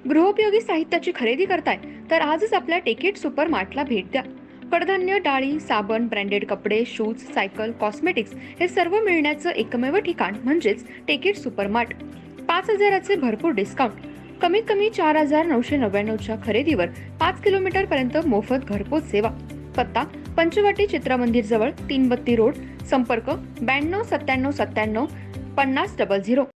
गृहोपयोगी साहित्याची खरेदी करताय तर आजच आपल्या टेकेट सुपर मार्टला भेट द्या. कडधान्य, डाळी, साबण, ब्रँडेड कपडे, शूज, सायकल, कॉस्मेटिक्स हे सर्व मिळण्याचं एकमेव ठिकाण म्हणजेच टेकेट सुपर मार्ट. 5,000चे भरपूर डिस्काउंट. कमीत कमी 4,999च्या खरेदीवर 5 किलोमीटर पर्यंत मोफत घरपोच सेवा. पत्ता पंचवटी चित्रमंदिर जवळ, 332 रोड. संपर्क 929797 5000.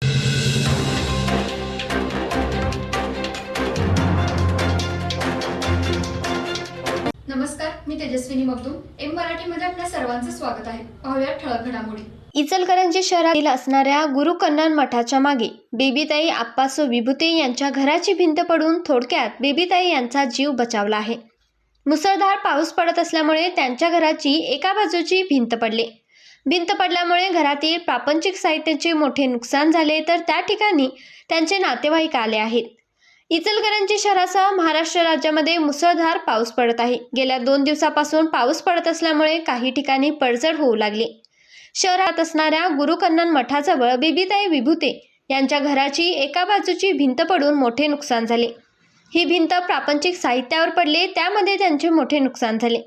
नमस्कार, मी तेजस्विनी मगदूम. एम मराठीमध्ये आपल्या सर्वांचं स्वागत आहे. पाहूया ठळक घडामोडी. इचलकरंजी शहरातील असणाऱ्या गुरु कन्नन मठाच्या मागे बेबीताई आप्पासो विभूते यांच्या घराची भिंत पडून थोडक्यात बेबीताई यांचा जीव बचावला आहे. मुसळधार पाऊस पडत असल्यामुळे त्यांच्या घराची एका बाजूची भिंत पडली. भिंत पडल्यामुळे घरातील प्रापंचिक साहित्याचे मोठे नुकसान झाले, तर त्या ठिकाणी त्यांचे नातेवाईक आले आहेत. इचलकरंजी शहरासह महाराष्ट्र राज्यामध्ये मुसळधार पाऊस पडत आहे. गेल्या 2 दिवसापासून पाऊस पडत असल्यामुळे काही ठिकाणी पडझड होऊ लागली. शहरात असणाऱ्या गुरु कन्नन मठाजवळ बेबीताई विभूते यांच्या घराची एका बाजूची भिंत पडून मोठे नुकसान झाले. ही भिंत प्रापंचिक साहित्यावर पडले, त्यामध्ये त्यांचे मोठे नुकसान झाले.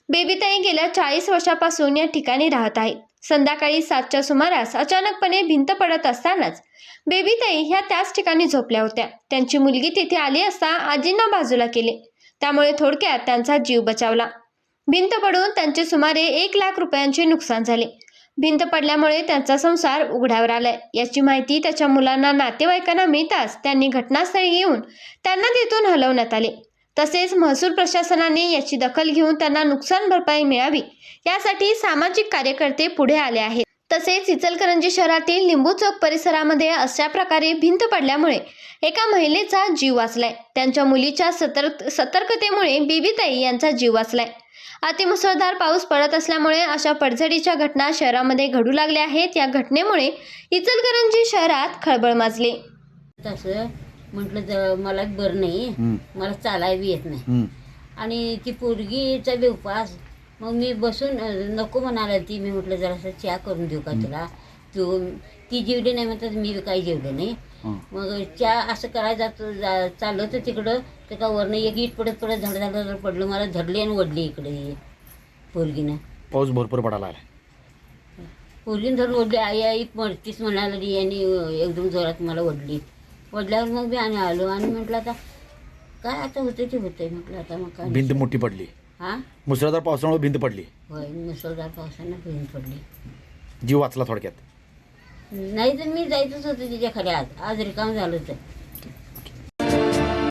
बेबीताई गेल्या 40 वर्षापासून या ठिकाणी राहत आहेत. संध्याकाळी 7च्या सुमारास अचानकपणे भिंत पडत असतानाच बेबीताई ह्या त्याच ठिकाणी झोपल्या होत्या. त्यांची मुलगी तिथे आली असता आजींना बाजूला केले, त्यामुळे थोडक्यात त्यांचा जीव बचावला. भिंत पडून त्यांचे सुमारे 1 लाख रुपयांचे नुकसान झाले. भिंत पडल्यामुळे त्यांचा संसार उघड्यावर आलाय. याची माहिती त्याच्या मुलांना, नातेवाईकांना मिळताच त्यांनी घटनास्थळी येऊन त्यांना तिथून हलवण्यात आले. तसेच महसूल प्रशासनाने याची दखल घेऊन त्यांना नुकसान भरपाई मिळावी यासाठी सामाजिक कार्यकर्ते पुढे आले आहेत. तसेच इचलकरंजी शहरातील लिंबू चौक परिसरामध्ये अशा प्रकारे भिंत पडल्यामुळे एका महिलेचा जीव वाचलाय. त्यांच्या मुलीच्या सतर्कतेमुळे बेबीताई यांचा जीव वाचलाय. अतिमुसळधार पाऊस पडत असल्यामुळे अशा पडझडीच्या घटना शहरामध्ये घडू लागल्या आहेत. या घटनेमुळे इचलकरंजी शहरात खळबळ माजली. तसं म्हटलं तर मला बरं नाही, मला चालायला बी येत नाही. आणि ती पोरगीचा बी उपास, मग मी बसून नको म्हणाला ती. मी म्हटलं जरासं चहा करून देऊ का तुला. ती जेवली नाही म्हणतात, मी बी काही जेवलं नाही. मग चहा असं करायला चाललं तर तिकडं तर का वरनं एक इट पडत पडत धड पडलं. मला धरली आणि ओढली इकडे पोरगीनं. पाऊस भरपूर पडायला लागला. पोरगीनं धरून ओढली. आई आई मरतीच म्हणाला ती, आणि एकदम जोरात मला ओढली. ओढल्यावर मग मी आणि आलो आणि म्हटलं आता काय आता होतं ते होतंय. म्हटलं आता मग काय. भिंत मोठी पडली. हां, मुसळधार पावसामुळे भिंत पडली. होय, मुसळधार पावसानं भिंत पडली. जीव वाचला थोडक्यात. नाही तर मी जायचंच होतं तिच्या खाली. आज रिकाम झालं तर